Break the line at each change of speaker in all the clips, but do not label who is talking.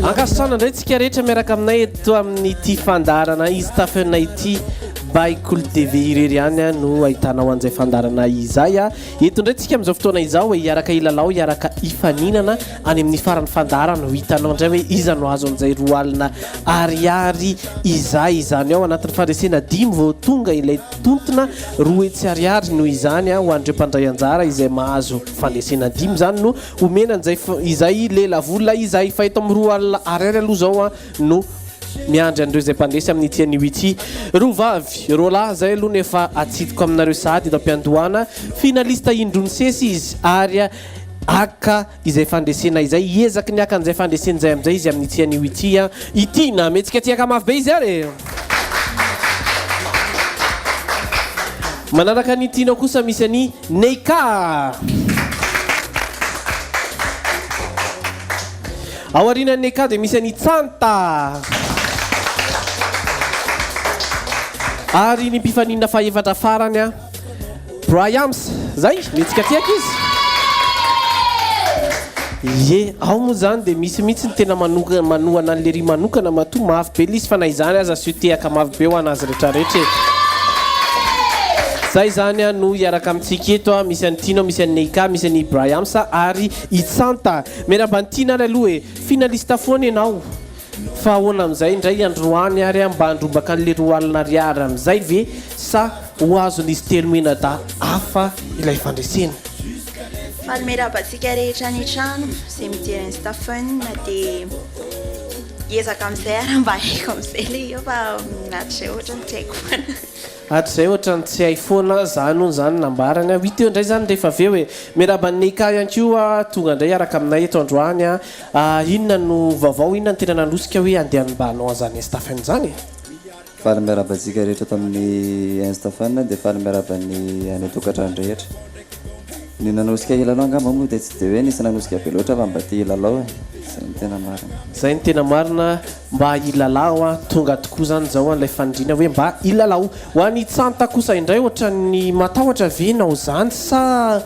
ankasitrana indray tsika rehetra miaraka aminay eto amin'n'ity fandarana izy tafenay ity baikolo tv irery ihany no ahitanao an'izay fandarana izay eto indray tsika amin'izao fotoana izao hiaraka ilalao hiaraka ifaninana any amin'ny farany fandarana ho hitanao indray hoe iza no azo an'izay roa alina ariary izay izany ao anatin'ny fandresena 10 vao tonga ilay tontona roa etsy ariary no izany ho andreo mpandray anjara izay mahazo fandresena 10 zany no omena an'izay izay lela vola izay fa eto amin'ny roa alina ariary aloha zao no miandry andreo izay mpandresy amin'ny tian'io ity rovavy rola zay aloha nefa atsitiko aminareo sady eto am-piandohana finalista indrony sesy izy ary aka izay fandresena izay ezaky ny aka an'izay fandresena izay amin'izay izy amin'ny tian'io ity ity na metsikatiaka mafy be izy ary manaraka ny tianao kosa misy any neika ao arinany neika dia misy any tsanta ary ny mpifanina fahaefatra farany Bryams zay metsikatiaka izy ye ao moa zany dia misy mihitsy ny tena manohana an'le ry manokana matoa mafy be lisy fa na izany aza sy tehaka mafy be ho anazy rehetrarehetra zay zany no hiaraka amintsika eto misy any Tino misy any Neika misy any Bryams ary Itsanta miaramba ny Tina aloha hoe finalista foana ianao fa ahoana amin'izay indray androany ary mba andrombaka an'le roa alina ariary amin'izay ve sa ho azon'izy telo mena da hafa ilay fandresena
falmerabantsika rehetra ny trano izay mijery ny stafon dia ezaka amin'izay ary mba haiko amin'izay le io fa atrizay ohatra ny tsy haiko foana
hatrizay ohatra ny tsy hay foana zany hono zany nambarany hito eo indray zany rehefa aveo hoe miarabany Neika ihany koa tonga indray araka aminay eto androany inona no vaovao inona ny tena nanosika hoe andeha mba hanao an'izany stafan zany
faly miarabantsika rehetra tamin'ny instafan dia faly miarabany any tokantrano rehetra ny nanosika ilalao angamba moa dia tsy dia hoe nisy nanosika be loatra fa mba tia ilalao zay ny tena marina
zay ny tena marina mba ilalao tonga tokoa zany zao an'ilay fandrina hoe mba ilalao ho any Tsanta kosa indray ohatra ny matahotra venao zany sa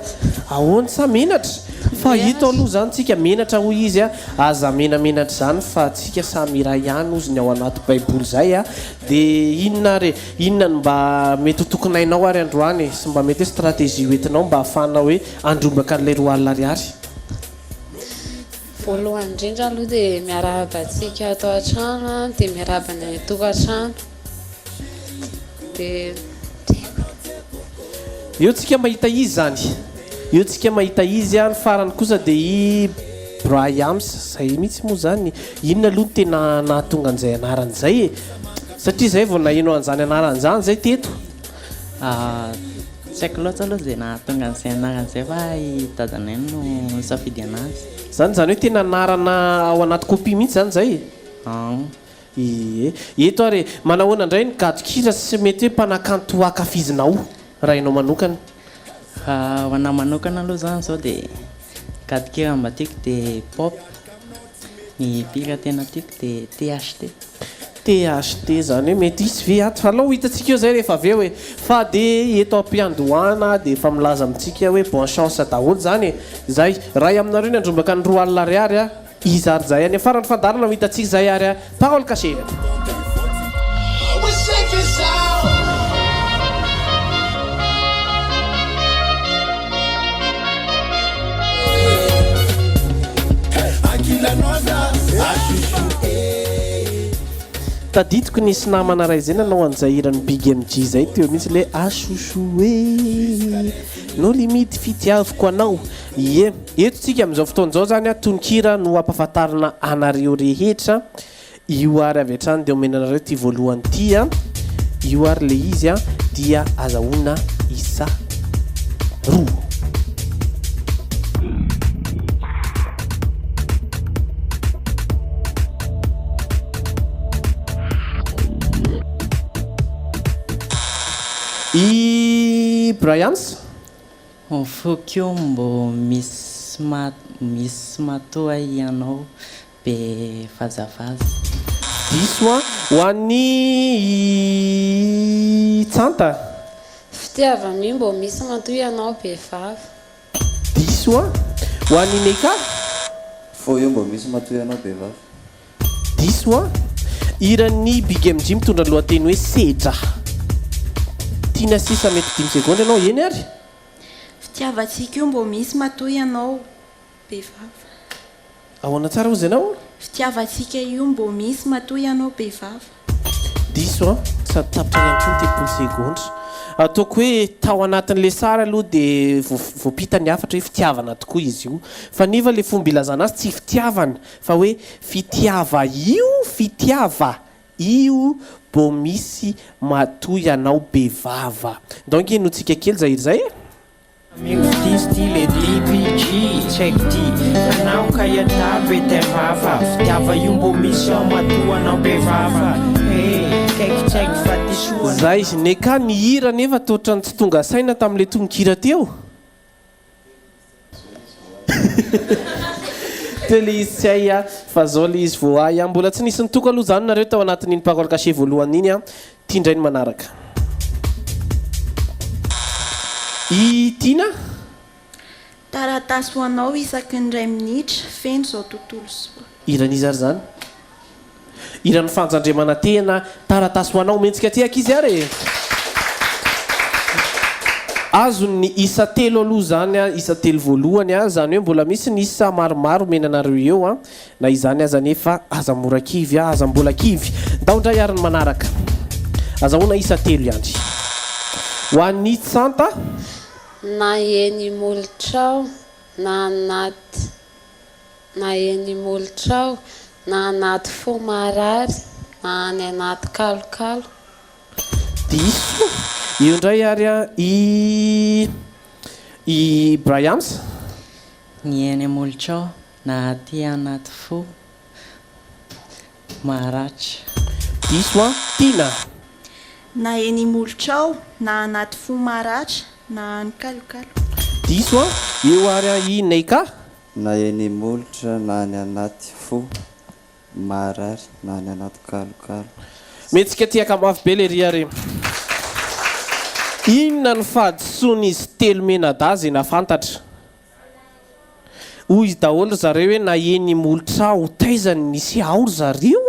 ahoany sa menatra fa hito aloha zany tsika menatra hoy izy aza menamenatra zany fa tsika samy iray ihany ozy ny ao anaty baiboly zay dia inona mba mety hotokonainao ary androany sy mba mety hoe stratégie hoentinao mba ahafana hoe andrombaka an'ilay roa alina ariary
voalohany indrindra aloha dia miarabantsika atao an-trano dia miarabany tokantrano dia
eo tsika mahita izy zany eo tsika mahita izy ny farany kosa dia i Bryams zay mihitsy moa zany inona aloha tena nahatonga an'izay anaran'izay satria zay vao nahino an'izany anaran'izany zay teto
tsy haiko loatra aloha zay nahatonga an'izay anaran'izay fa i dadanay no safidy anazy
zany hoe tena anarana ao anaty kopia mihitsy zany zay eto ary manahoana indray ny gadokira sy mety hoe mpanakanto akafizinao raha inao manokana
ho anahy manokana aloha zany zao dia gadokira mba tiako dia pop ny pira tena tiako dia
THT zany hoe mety isy ve ato fa alao hitatsika eo zay rehefa aveo hoe fa dia eto am-piandohana dia efa milaza amintsika hoe bon chance daholo zany zay raha aminareo ny andrombaka ny roa alina ariary izy ary zay any afarany fandarana ho hitatsika zay ary parole cachée taditiko nisy namana ray zay nanao an'izay irany Big MG zay teo mihitsy le achouchoué no limite fitiaviko anao ye eto tsika amin'izao fotoana izao zany tononkira no ampahafantarina anareo rehetra io ary avy hatrany dia omenanareo ty voalohany ty io ary le izy dia azahoana isa roa i Bryams
fokeo mbô misy matoa ianao be vazavaza.
Diso a ho an'ny tsanta.
Fitiavana io mbô misy matoa ianao be vava.
Diso a ho an'ny neka.
fo io mbô misy matoy anao be vava.
Diso a iran'ny big mg mitondra lohateny hoe sedra. Tiana sisa mety 5 secondes ianao eny ary.
Fitiavatsika io mbô misy matoa ianao be vava.
Ahoana tsara ozy ianao?
Fitiavatsika io mbô misy matoa ianao be vava.
Diso a sady tapitra ihany koa ny 30 secondes. Ataoko hoe tao anatin'le sara aloha dia voapita ny hafatra hoe fitiavana tokoa izy io. Fa niva le fomba ilazana azy tsy fitiavana fa hoe fitiava io mbô misy matoa ianao be vava. Donc inotsika kely zahiry zay.
Amigo style DPG check T anao kaya tabe te vava fitiava io mbô misy matoa anao be vava kaiky check fatisoa
Zay neka nihira nefa totra ny tsy tonga saina tamin'le tononkira teo. Tele izy tsy hay fa zao le izy vao hay mbola tsy nisy nitoko aloha zany nareo tao anatin'iny parole cachée voalohany iny tindray ny manaraka. I Tina
Taratasy ho anao isaky ny 2 minitra feno zao tontolo soa.
iran'izy ary zany iran'ny fanjandremanatena taratasy ho anao mentsika ty akizy ary azony isa telo aloha zany isa telo voalohany zany hoe mbola misy ny isa maromaro menanareo eo na izany aza nefa aza mora kivy aza mbola kivy ndaondray ary ny manaraka azahoana isa telo ihany ho an'ny tsanta
Na eny molotrao na eny molotrao na anaty fo marary na any anaty kalokalo.
Diso io ndray ary i Briams
Ny eny amolotrao na aty anaty fo maratra.
diso Tina
Na eny molotrao na anaty fo maratra na ny kalokalo.
diso eo ary i Neika
na eny molotra na ny anaty fo marary na ny anaty kalokalo.
metsika tiaka mafy be le ry ary inona ny fahadisoan'izy telo menadazy na fantatra hoy daholo zareo hoe na eny molotra ho taizany nisy aoro zareo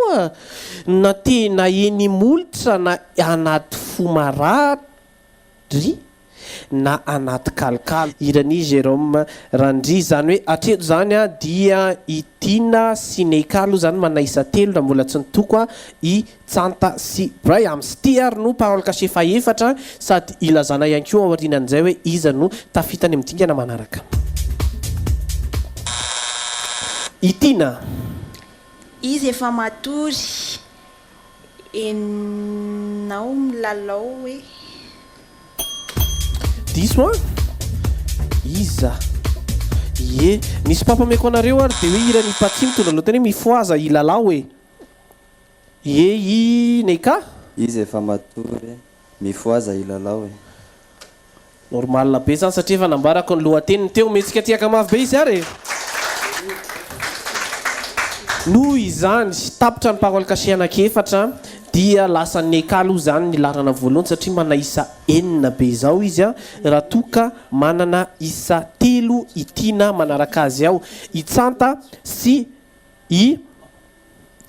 na tena eny molotra na anaty fo marary na anaty kalokalo. Irany Jérôme Randry zany hoe atreto zany dia i Tina sy Neika aloha zany manana isa telo raha mbola tsy nitoko i Tsanta sy Briams. Ty ary no parole cachée faefatra sady ilazana ihany koa aorianan'izay hoe iza no tafitany amin'ny dingana manaraka. I Tina
Izy efa matory enao milalao hoe
diso iza ye nisy papameko anareo ary dia hoe irany mpatsy mitondra loateny hoe mifoaza ilalao hoe ye i Neika
izy efa matory mifoaza ilalao
normal be zany satria efa nambarako ny lohateniny teo metsika tiaka mafy be izy ary noho izany tapitra ny parole cachée anankiefatra dia lasa Neika aloha zany ny larana voalohany satria manana isa enina be zao izy raha toka manana isa telo i Tina manaraka azy ao i Tsanta sy i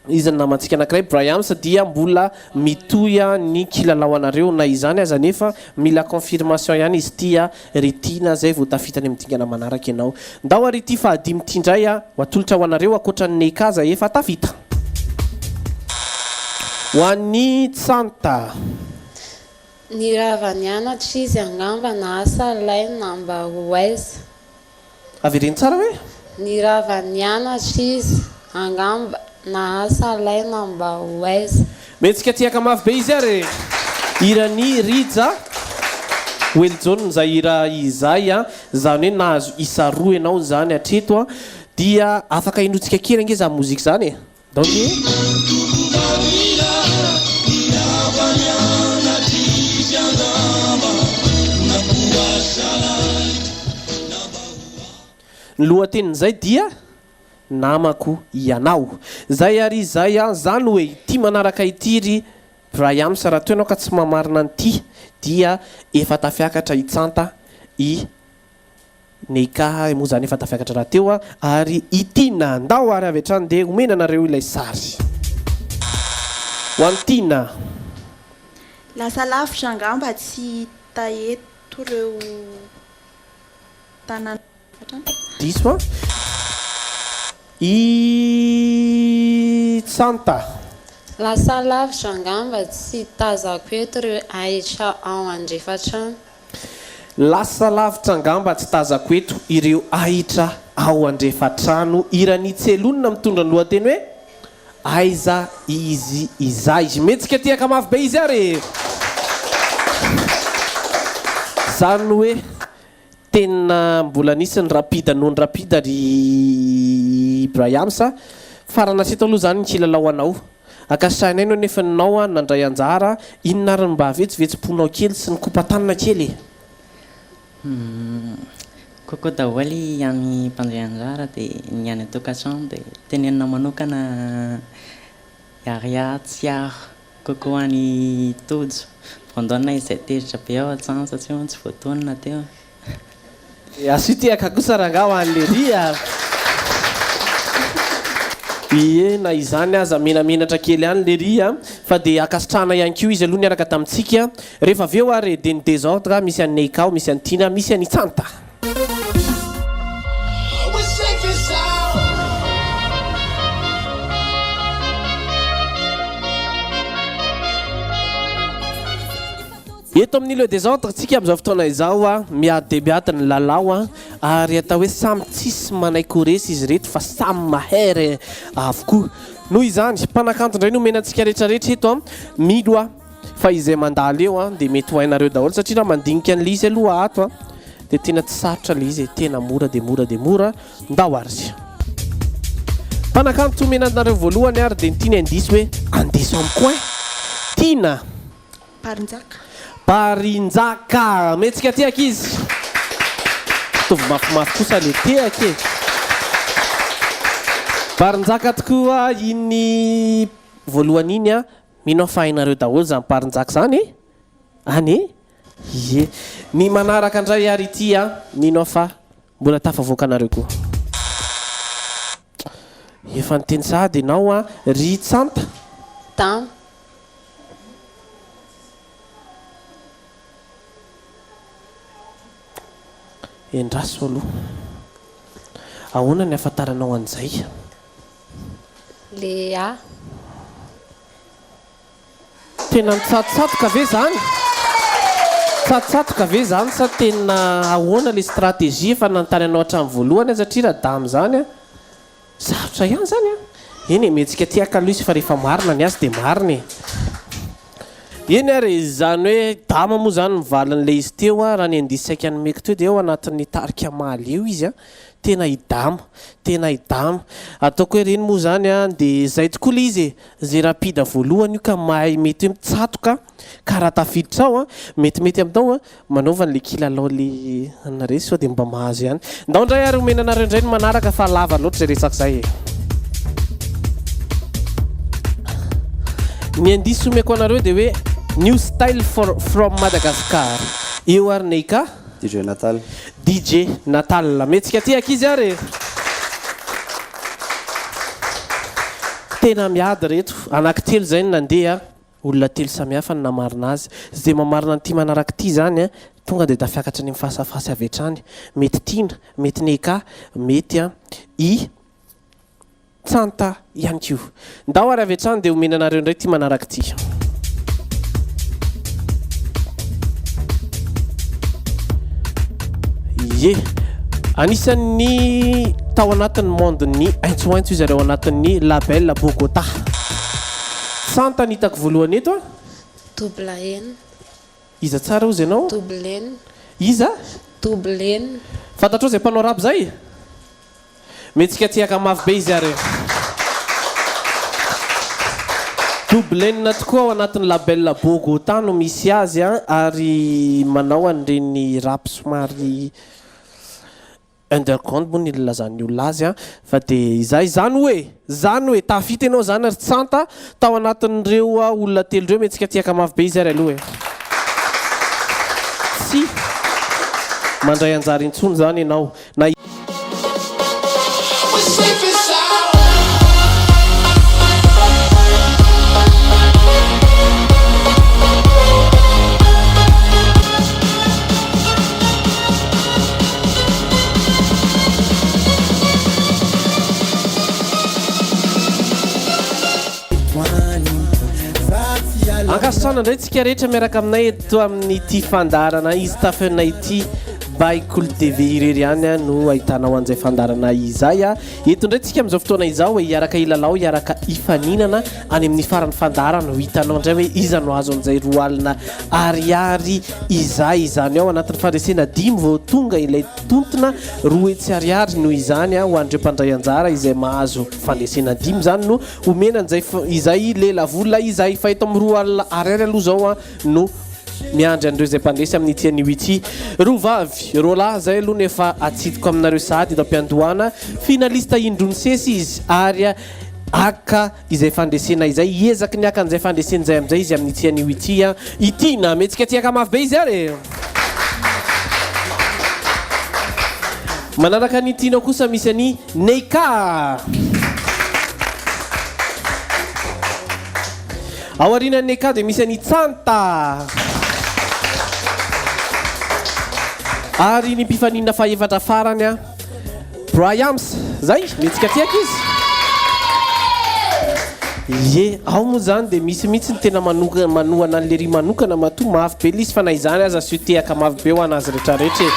izany namantsika anankiray Briams dia mbola mitoya ny kilalao anareo na izany aza nefa mila confirmation ihany izy tia ry Tina zay vao tafitany amin'ny dingana manaraka ianao ndao ary ty fahadimy ty ndray ho atolotra ho anareo akoatran'ny Neika za efa tafita ho an'ny Tsanta
Ny rava nianatra izy angamba na asa laina mba ho aiza.
avereny tsara hoe
Ny rava nianatra izy angamba na asa laina mba ho aiza.
metsika tiaka mafy be izy ary irany Rija Weljon zahira izay zany hoe nahazo isa roa ianao zany atreto dia afaka inotsika kely ange za mozika zany donc ny lohatenin'izay dia namako ianao zay ary zay zany hoe ity manaraka itiry Brian raha toenao ka tsy mamarina nyity dia efa tafiakatra itsanta i Neika moa zany efa tafiakatra raha teo ary itina ndao ary avy hatrany dia omena anareo ilay sary ho antina
lasa lavitra angamba tsy taeto reo tanàna
diso i tsanta
lasa lavitra angamba tsy tazako eto reo ahitra ao andrefatrano
lasa lavitra angamba tsy tazako eto ireo ahitra ao andrefatrano iranitselonina mitondra ny lohateny hoe aiza izy izay metsika tiaka mafy be izy ary zany hoe tena mbola nisy ny rapida noho ny rapida ry Briamsa farana seto aloha zany nkilalao anao akasainay no nefa ninao nandray anjara inona ary mba vetsi-vetsiponao kely sy ny kopatanina kely
kokoa daholy amin'ny mpandray anjara dia ny any tokantrano dia tenenina manokana aria tsiaro kokoa any tojo vondona izay tezitra be ao an-tsano satria tsy voatonina teo
asy tiaka kosa ranga ho an'le ria ie na izany aza menamenatra kely any le ria fa dia akasitrahana ihany koa izy aloha niaraka tamintsika rehefa avy eo ary de ny désordre misy any Neikao misy any Tina misy any Tsanta eto amin'ny le désordre tsika amin'izao fotoana izao miady de miady ny lalao ary atao hoe samy tsisy manaikoresa izy reto fa samy mahery avokoa noho izany mpanakanto indray no menantsika rehetrarehetra eto milo fa izay mandalo eo dia mety ho hainareo daholo satria raha mandinika an'le izy aloha ato dia tena tsy sarotra le izy tena mora dia mora dia mora ndao ary mpanakanto menanareo voalohany ary dia nytiany andiso hoe andiso amin'ny coin Tina
parinjaka
Parinjaka metsika tiaka izy tovy mafimafy kosa le teaka e Parinjaka tokoa iny voalohany iny mino fa hainareo daholo zany Parinjaka zany any ie ny manaraka andray ary ity mino fa mbola tafavoaka anareo koa efa niteny sady ianao ry Tsanta
tam
endraso aloha ahoana ny afantaranao an'izay
le a
tena mitsatotsatoka ve zany tsatotsatoka ve zany sa tena ahoana le stratégie efa nanontany anao hatramin'ny voalohany satria raha damy zany sarotra ihany zany eny metsika tiaka aloha izy fa rehefa marina ny azy dia marina eny ary zany hoe dama moa zany mivalin'le izy teo raha ny andisaika nomeko teo dia eo anatin'ny tarika maly eo izy tena hidama ataoko hoe reny moa zany dia zay tokoa le izy zay rapida voalohany io ka mahay mety hoe mitsatoka ka raha tafiditra ao metimety aminao manaovany le kilalao le anare sao dia mba mahazo ihany ndao indray ary omena anareo indray ny manaraka fa lava loatra zay resaka zay ny andiso omeko anareo dia hoe new style from Madagascar eo ary Neika DJ Natal metsika tiaka izy ary tena miady reto anankitelo zay ny nandeha olona telo samihafa ny namarina azy zay mamarina nyity manaraka ity zany tonga dia tafiakatra ny mifasafasy avy hatrany mety Tina mety Neika mety i Tsanta ihany koa ndao ary avy hatrany dia omena anareo indray ity manaraka ity ye anisan'ny tao anatin'ny monde ny aintsoaintso izy areo anatin'ny label Bogota Tsanta ny hitako voalohany eto
double N
iza tsara ozy ianao
double N
iza
double N
fantatrao zay mpanao rap zay metsika tiaka mafy be izy ary double N tokoa ao anatin'ny label Bogota no misy azy ary manao an'ireny rap somary underground moa ny lazan'ny olona azy a fa dia izay zany hoe tafita ianao zany ary tsanta tao anatin'ireo olona telo ireo metsika tiaka mafy be izy ary aloha tsy mandray anjara intsony zany ianao na ankasitrana indray tsika rehetra miaraka aminay eto amin'ny ty fandarana izy tafenay ity baikolo tv irery ihany no ahitanao an'izay fandarana izay eto indray tsika amin'izao fotoana izao hoe hiaraka ilalao hiaraka ifaninana any amin'ny farany fandarana ho hitanao indray hoe iza no azo an'izay roa alina ariary izay izany ao anatin'ny fandresena 10 vao tonga ilay tontona roa etsy ariary no izany ho andreo mpandray anjara izay mahazo fandresena 10 zany no omena izay lela vola izay fa eto amin'ny roa alina ariary aloha zao no miandry andreo izay mpandresy amin'ny tian'io ity roa vavy roa lahy zay aloha nefa atsidiko aminareo sady eto am-piandohana finalista indrony sesy izy ary aka izay fandresena izay iezaky ny aka an'izay fandresena izay amin'izay izy amin'ny tian'io ity ity na metsika tiaka mafy be izy ary manaraka ny tianao kosa misy any Neika ao aorianan'ny Neika dia misy any Tsanta ary ny mpifanina fahaefatra farany Bryams zay metsika tiaka izy ao moa zany dia misy mihitsy ny tena manohana an'le ry manokana matoa mafy be lisy fa na izany aza sy tehaka mafy be ho anazy rehetrarehetra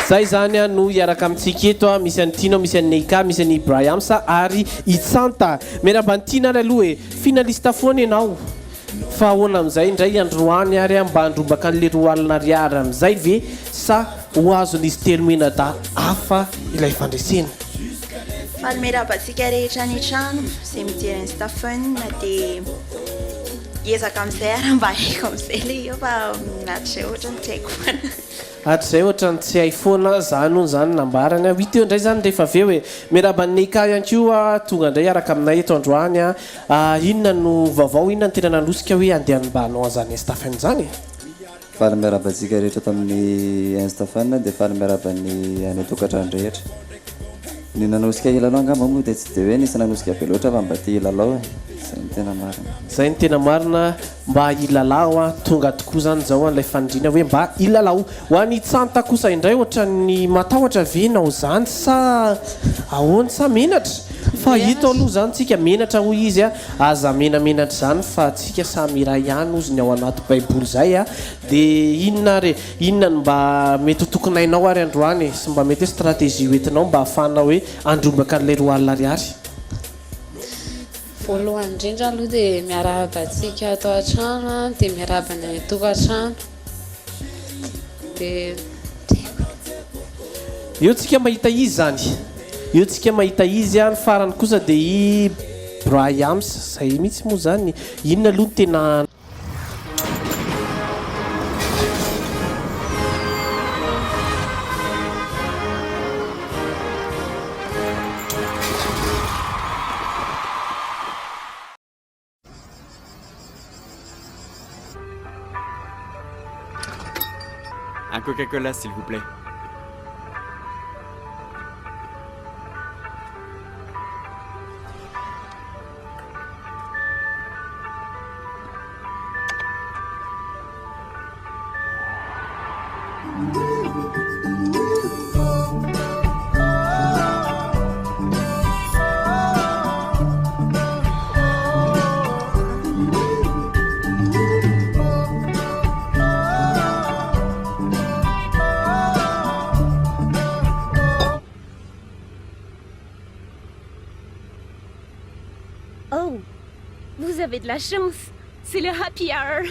zay zany no hiaraka amintsika eto misy any Tino misy any Neika misy any Bryams ary Itsanta miarambany Tina ary aloha hoe finalista foana ianao fa ahoana amin'izay indray androany ary mba andrombaka an'le roa alina ariary amin'izay ve sa ho azon'izy telo menada hafa ilay fandresena
Falmerabatsika rehetra ny trano izay mijery ny stafon dia hiezaka amin'izay ary mba haiko amin'izay le io fa natrizay ohatra ny tsy haiko
hatrizay ohatra ny tsy hay foana zany hono zany nambarany hita eo indray zany rehefa aveo hoe miarabany Neika ihany koa tonga indray araka aminay eto androany inona no vaovao inona ny tena nanosika hoe andeha mba hanao an'izany stafan zany
faly miarabantsika rehetra tamin'ny instafan dia faly miarabany any tokatrano rehetra ny nanosika ilalao angamba moa dia tsy dia hoe nisy nanosika be loatra fa mba tia ilalao zay ny tena marina
zay ny tena marina mba ilalao tonga tokoa zany zao an'ilay fandrina hoe mba ilalao ho any Tsanta kosa indray ohatra ny matahotra venao zany sa ahoany sa menatra fa hito aloha zany tsika menatra hoy izy aza menamenatra zany fa tsika samy iray ihany ozy ny ao anaty baiboly zay dia inona mba mety hotokonainao ary androany sy mba mety hoe stratégie hoentinao mba ahafana hoe andrombaka an'ilay roa alina ariary
voalohany indrindra aloha dia miarabantsika atao an-trano dia miarabana tokantrano dia
eo tsika mahita izy zany eo tsika mahita izy ny farany kosa dia Bryams zay mihitsy moa zany inona aloha ny tena
Un Coca-Cola, s'il vous plaît.
Oh, vous avez de la chance, c'est le happy hour.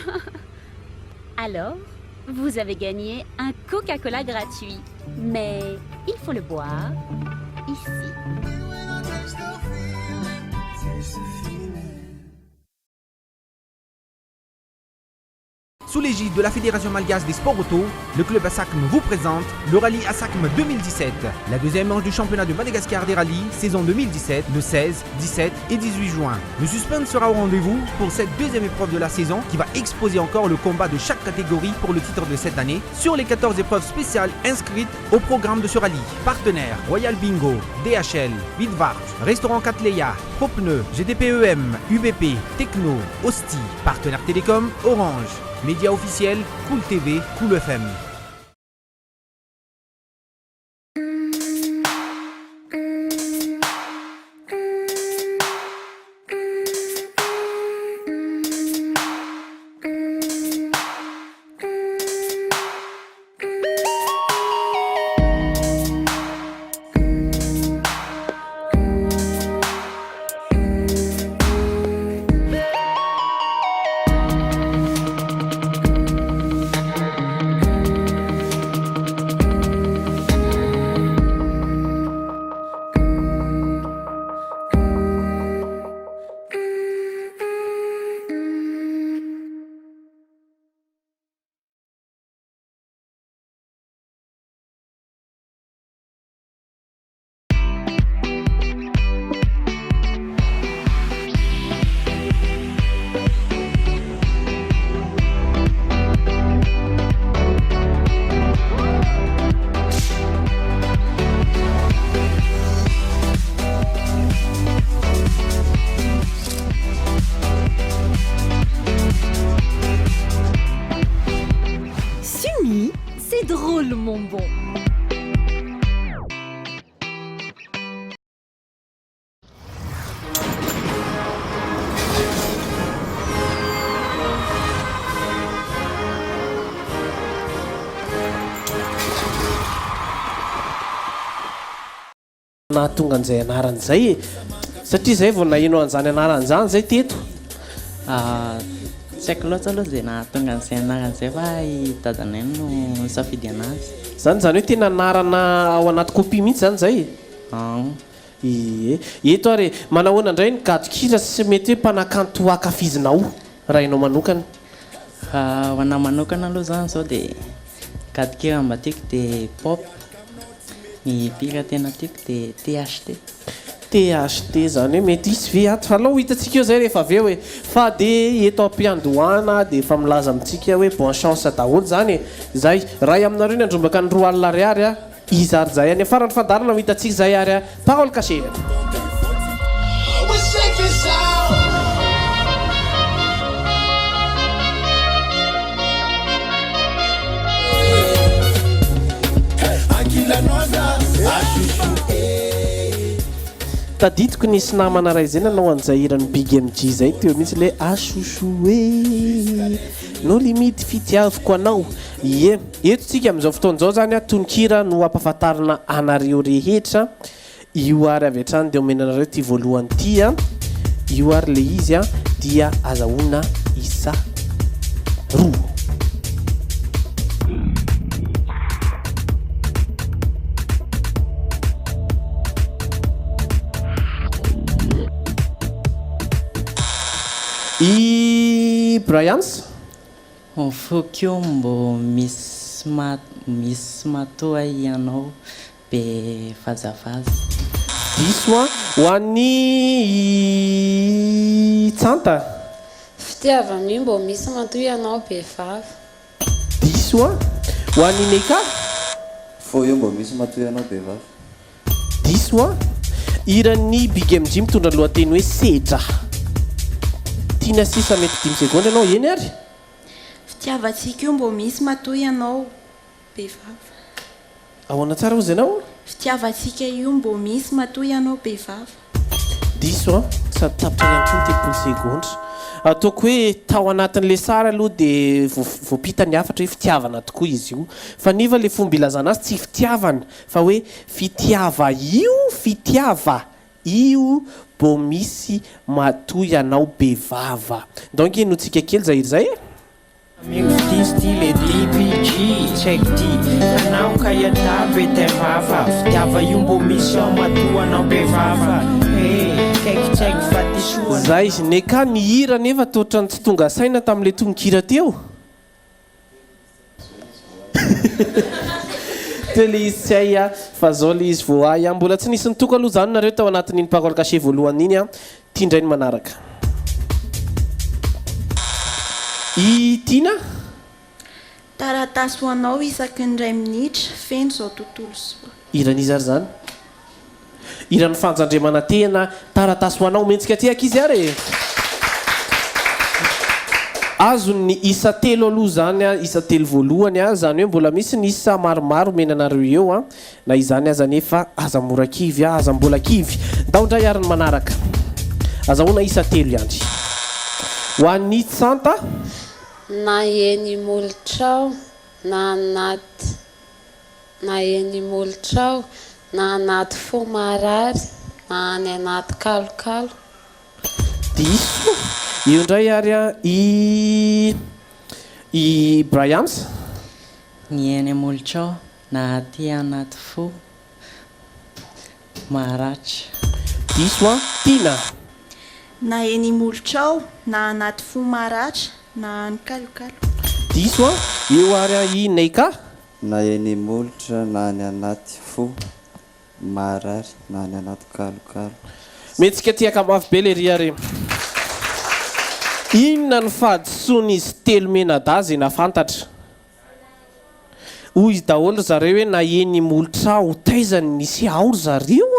Alors, vous avez gagné un Coca-Cola gratuit, mais il faut le boire ici.
Sous l'égide de la Fédération malgache des sports auto, le club ASACM vous présente le rallye ASACM 2017, la deuxième manche du championnat de Madagascar des rallyes, saison 2017, le 16, 17 et 18 juin. Le suspense sera au rendez-vous pour cette deuxième épreuve de la saison qui va exposer encore le combat de chaque catégorie pour le titre de cette année sur les 14 épreuves spéciales inscrites au programme de ce rallye. Partenaires Royal Bingo, DHL, Vidvart, Restaurant Catleya, Propneu, GDPEM, UBP, Techno, Osti. Partenaire Télécom, Orange. Média officiel, Cool TV, Cool FM.
Nahatonga an'izay anaran'izay satria zay vao naheno an'izany anaran'izany zay teto
tsy haiko loatra aloha zay nahatonga an'izay anaran'izay fa i dadanay no safidy anazy.
Zany hoe tena anarana ao anaty kopia mihitsy zany zay. Eto ary manahoana indray ny gadokira sy mety hoe mpanakanto akafizinao raha ianao manokana?
Ho anahy manokana aloha zany zao dia gadokira mba tiako dia pop, ny pira tena tiako dia THT.
THT zany hoe mety isy ve ato fa alao hitantsika eo zay rehefa avy eo hoe fa dia eto am-piandohana dia efa milaza amintsika hoe bon chance daholo zany zay ray aminareo ny andrombaka ny 2 alina ariary a izy ary zay any afarany fandarana hitantsika zay ary a parole cachée. Tadidiko nisy namana ray zay nanao an'izay hiran'ny Big MG zay teo mihitsy le asosoe no limity fitiaviko anao. Ie, eto tsika amin'izao fotoan'izao zany a tononkira no ampahafantarina anareo rehetra io ary avy hatrany dia omenanareo ty voalohany ty a io ary le izy a dia azahoana isa roa. I Bryans
fokeo mbo misy matoa ianao be vazafaza
diso a ho an'ny tsanta
fitiavana io mbo misy matoa ianao be vava
diso a ho an'ny neka
fo io mbo misy matoa ianao be vava
diso a iran'ny Big MG mitondra lohateny hoe sedra tiana sisa mety 10 secondes ianao eny ary
fitiavantsika io mbo misy matoa ianao be vava
ahoana tsara ozy ianao
fitiavantsika io mbo misy matoa ianao be vava
diso a sady tapitra ihany koa 30 secondes ataoko hoe tao anatin'le sara aloha dia voapita ny afatra hoe fitiavana tokoa izy io fa niva le fomba ilazana azy tsy fitiavana fa hoe fitiava io bo misy matoa ianao be vava donc inotsika kely zay zay
Amigo ty style e DPG check ty anao kaya tabe te vava fitiava io mbo misy ao matoa anao be vava kaiky check fa ty soa
zay neka ny hira nefa totrany tsy tonga saina tamin'le tononkira teo teo le izy tsy hay fa zao le izy vao ay mbola tsy nisy nitoko aloha zany nareo tao anatin'iny parole caché voalohany iny tia indray ny manaraka Tina
taratasy ho anao isaky ny ray minitra feno zao tontolo soa
iran'izy ary zany iran'ny fanjandremana tena taratasy ho anao mentsika tiaka izy ary azony isa telo aloha zany isa telo voalohany zany hoe mbola misy ny isa maromaro menanareo eo na izany aza nefa aza mora kivy aza mbola kivy daondray ary ny manaraka azahoana isa telo ihany ho an'ny tsanta
na eny molotrao na anaty na eny molotrao na anaty fo marary na any anaty kalokalo
diso io ndray ary i Brians
ny eny molotrao na aty anaty fo maratra
diso Tina
na eny molotrao na anaty fo maratra na any kalokalo
diso eo ary i Neika
na eny molotra na any anaty fo marary na any anaty kalokalo
metsika tiaka mafy be le ry ary inona ny fahadisoan'izy telo menadazy na fantatra hoy izy daholo zareo hoe na eny molotra ho taizany nisy aoro zareo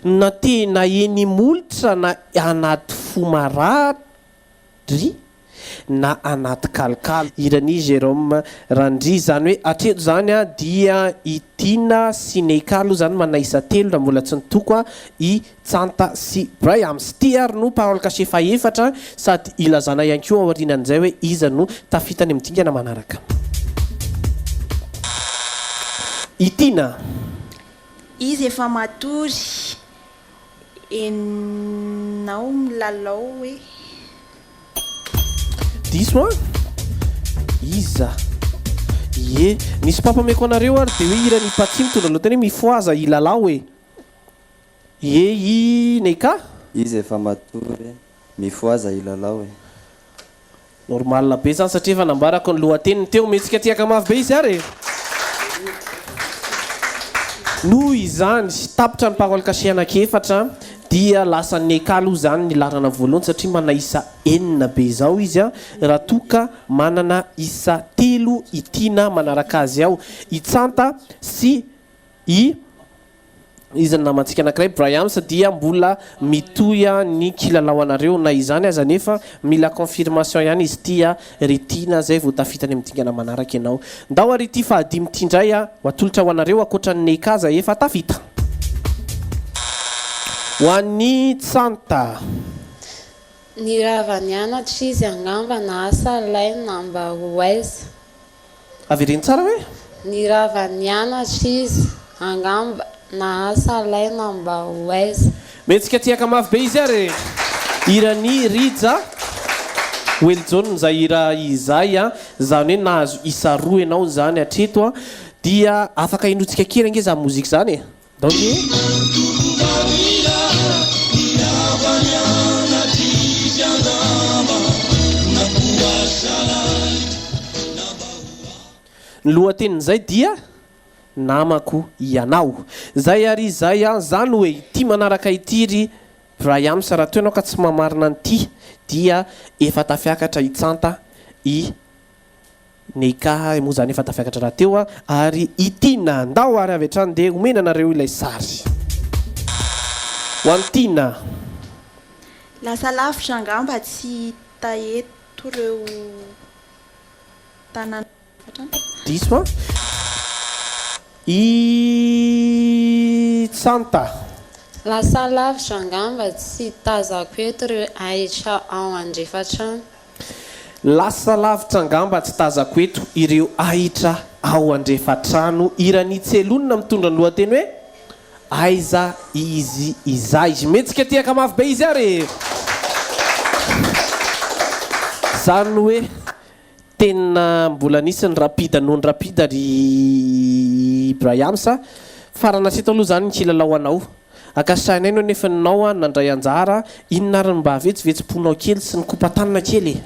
na tena eny molotra na anaty fo marary na anaty kalokalo irany Jérôme Randry zany hoe atreto zany dia i Tina sy Neika aloha zany manaisa telo raha mbola tsy nitoko i Tsanta sy Briams ty ary no parole caché faefatra sady ilazana ihany koa aorinan'izay hoe iza no tafitany amin'ny dingana manaraka i Tina
izy efa matory enao milalao hoe
diso iza ye nisy papameko anareo ary de hoe irany patsy mitondra loha teny hoe mifoaza ilalao hoe ye i Neika
izy efa matory mifoaza ilalao hoe
normal be zany satria efa nambarako ny lohateniny teo metsika tiaka mafy be izy ary noho izany tapitra ny parole caché anankiefatra dia lasa Neika aloha zany ny larana voalohany satria mana isa enina be zao izy raha toka manana isa telo i Tina manaraka azy ao i Tsanta sy i izany namantsika anankiray Briams dia mbola mitoya ny kilalao anareo na izany aza nefa mila confirmation ihany izy tia ry Tina zay vao tafitany amin'ny dingana manaraka ianao ndao ary ty fahadimy ty indray ho atolotra ho anareo akoatra ny Neika za efa tafita ho an'ny Tsanta
ny rava nianatra izy angamba na asa laina mba ho aiza
avereny tsara hoe
ny rava nianatra izy angamba na asa laina mba ho aiza
metsika tiaka mafy be izy ary irany Rija Weljon zay ira izay zany hoe nahazo isa roa ianao zany atreto dia afaka inotsika kely ange za mozika zany donc ny lohatenin'izay dia namako ianao zay ary zay zany hoe ty manaraka itiry Briams raha toy anao ka tsy mamarina an'ity dia efa tafiakatra i Tsanta i Neika moa zany efa tafiakatra raha teo ary i Tina ndao ary avy hatrany dia omena anareo ilay sary ho an'ny Tina
lasa lavitra angamba tsy taeto reo tanàna
diso i Tsanta
lasa lavitra angamba tsy tazako eto reo ahitra ao andrefatrano
lasa lavitra angamba tsy tazako eto ireo ahitra ao andrefatrano irany tselonina mitondra ny lohateny hoe aiza izy izay metsika tiaka mafy be izy ary zany hoe tena mbola nisy ny rapida noho ny rapida ry Briams farana seto aloha zany ny kilalao anao akasainay no nefa ninao nandray anjara inona ary mba vetsivetsy-ponao kely sy ny kopatanina kely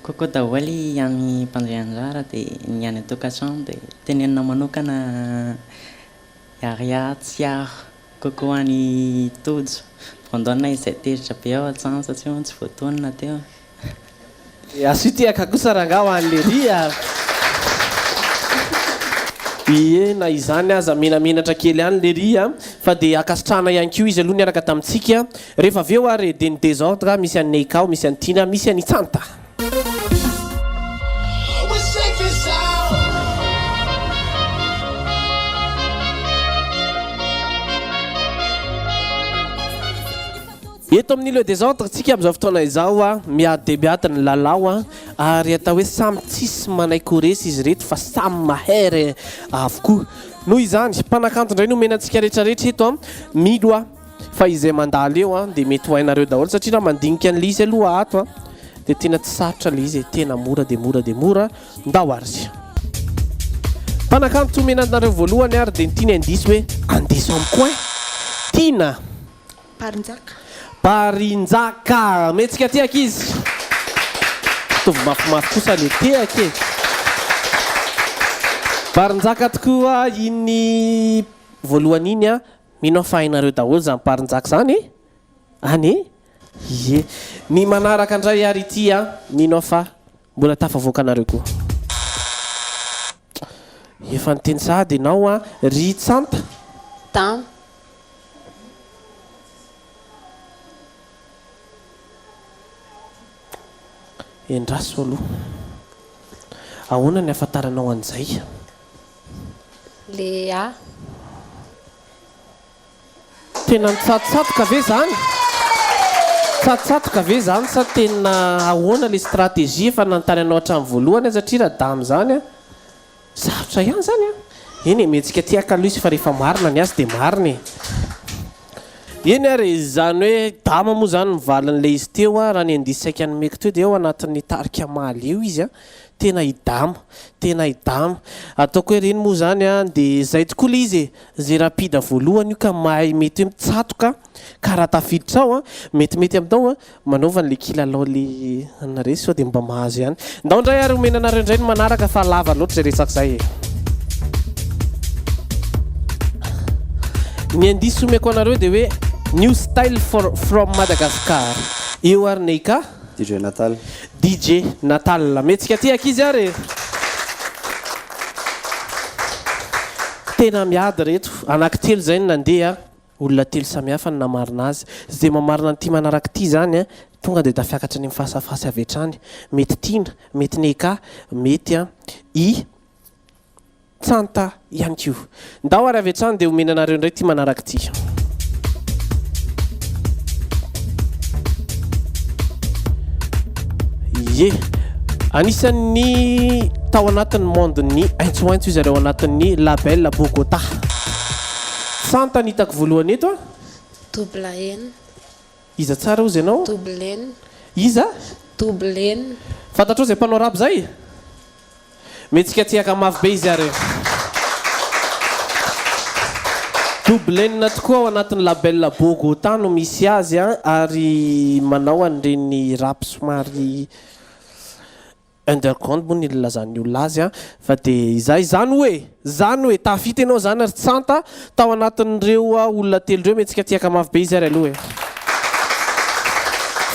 kokoa daholo amin'ny mpandray anjara dia ny any tokantrano dia tenenina manokana aria tsy aro kokoa any tojo vondona izay tezitra be ao an-tsano satria tsy voatonina teo
asitiaka kosa rangao an'le ria na izany aza menamenatra kely any le ria fa dia akasitrahana ihany koa izy aloha niaraka tamintsika rehefa avy eo ary de ny désordre misy an'ny Neikao misy an'ny Tina misy an'ny Tsanta eto amin'ny le désordre tsika amin'izao fotoana izao miady de miady ny lalao ary atao hoe samy tsisy manaikoresa izy reto fa samy mahery avokoa noho izany mpanakanto indray no menantsika rehetrarehetra eto milo fa izay mandalo eo dia mety ho hainareo daholo satria raha mandinika an'le izy aloha ato dia tena tsy sarotra le izy tena mora dia mora dia mora ndao ary mpanakanto menanareo voalohany ary dia ny tiany andiso hoe andiso amin'ny coin Tina Parinjaka metsika tiaka izy tovy mafimafy kosa le teaka Parinjaka tokoa iny voalohany iny mino fa hainareo daholo zany Parinjaka zany any ye ny manaraka andray ary ity mino fa mbola tafavoaka anareo koa efa niteny sady ianao ry Tsanta
tam
endraso aloha ahoana ny afantaranao an'izay
le a
tena mitsatotsatoka ve zany tsatotsatoka ve zany sa tena ahoana le stratégie efa nanontany anao hatramin'ny voalohany satria raha damy zany sarotra ihany zany eny metsika tiaka aloha izy fa rehefa marina ny azy dia marina eny ary zany hoe dama moa zany mivalin'le izy teo raha ny andisaika ny meko teo dia eo anatin'ny tarika maly eo izy tena idama ataoko hoe reny moa zany dia zay tokoa le izy zay rapida voalohany io ka mahay mety hoe mitsatoka ka raha tafiditra ao metimety amin'tao manaovan'le kilalao le anare sao dia mba mahazo ihany ndao indray ary omenanareo indray ny manaraka fa lava loatra zay resaka zay ny andiso omeko anareo dia hoe New style from Madagascar eo ary Neika DJ Natal metsika tiaka izy ary tena miady reto anankitelo zay ny nandeha olona telo samihafa ny namarina azy zay mamarina ny ty manaraka ty zany tonga dia tafiakatra ny mifasafasy avy hatrany mety Tina mety Neika mety i Tsanta ihany koa ndao ary avy hatrany dia omenanareo indray ty manaraka ty ye anisan'ny tao anatin'ny monde ny aintsoaintso izy areo anatin'ny label Bogota Tsanta ny hitako voalohany eto
double N
iza tsara ozy ianao
double N
iza
double N
fantatrao zay mpanao rap zay metsika tiaka mafy be izy ary double N tokoa ao anatin'ny label Bogota no misy azy ary manao an'ireny rap somary underground moa ny lazan'ny olona azy fa dia izay zany hoe tafita ianao zany ary Tsanta tao anatin'ireo olona telo ireo metsika tiaka mafy be izy ary aloha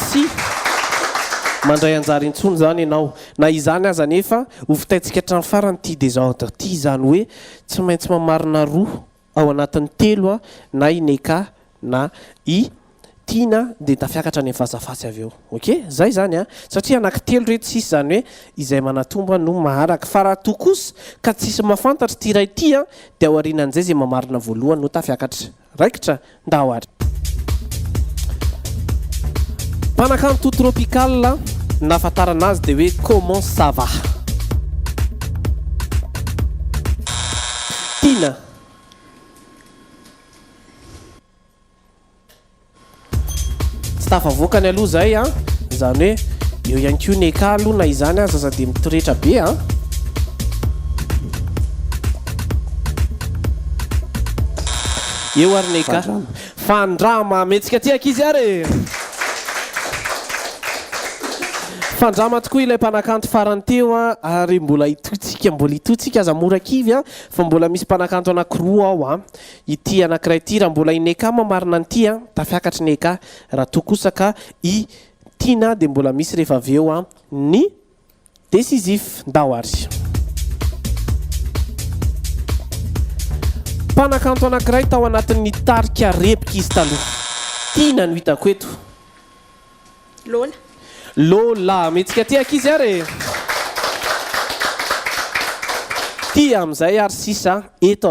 sy mandray anjara intsony zany ianao na izany aza nefa hofitaitsika hatramin'ny farany ty désordre ty zany hoe tsy maintsy mamarina roa ao anatin'ny telo na i Neika na i Tina dia tafiakatra ny fasafasy avy eo ok zay zany satria anankitelo reto sisy zany hoe izay manatomba no maharaka fa raha toa kosa ka tsisy mafantatra ty ray ty dia ao aorianan'izay zay mamarina voalohany no tafiakatra raikitra ndao ary mpanakanto tropical nafantarana azy dia hoe comment ça va Tina tafavoakany aloha zay zany hoe eo ihany koa Neika aloha na izany aza sady mitoretra be eo ary Neika fandrama metsika tiaka izy ary fandrama tokoa ilay mpanakanto farany teo ary mbola itotsika aza mora kivy fa mbola misy mpanakanto anankiroa ao ity anankiray ity raha mbola ineka mamarina an'ity tafiakatra neka raha tokosaka i tina dia mbola misy rehefa avy eo ny décisif ndao ary mpanakanto anankiray tao anatin'ny tarika repika izy taloha tina no hitako eto Lola metsika ty akizy ary ty amizay ary sisa eto